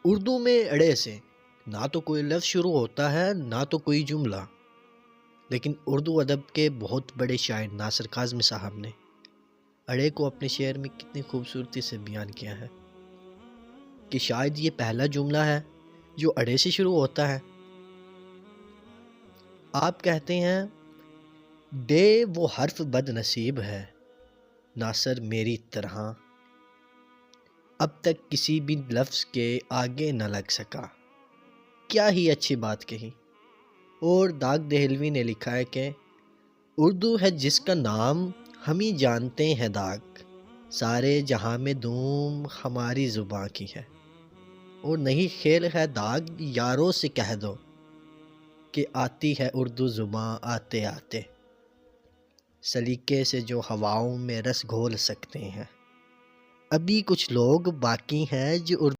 اردو میں اڑے سے نہ تو کوئی لفظ شروع ہوتا ہے نہ تو کوئی جملہ، لیکن اردو ادب کے بہت بڑے شاعر ناصر کاظمی صاحب نے اڑے کو اپنے شعر میں کتنی خوبصورتی سے بیان کیا ہے کہ شاید یہ پہلا جملہ ہے جو اڑے سے شروع ہوتا ہے۔ آپ کہتے ہیں ڈے وہ حرف بد نصیب ہے ناصر میری طرح، اب تک کسی بھی لفظ کے آگے نہ لگ سکا، کیا ہی اچھی بات کہی۔ اور داغ دہلوی نے لکھا ہے کہ اردو ہے جس کا نام ہم ہی جانتے ہیں داغ، سارے جہاں میں دھوم ہماری زباں کی ہے۔ اور نہیں کھیل ہے داغ یاروں سے کہہ دو کہ آتی ہے اردو زباں آتے آتے، سلیقے سے جو ہواؤں میں رس گھول سکتے ہیں۔ ابھی کچھ لوگ باقی ہیں جو اردو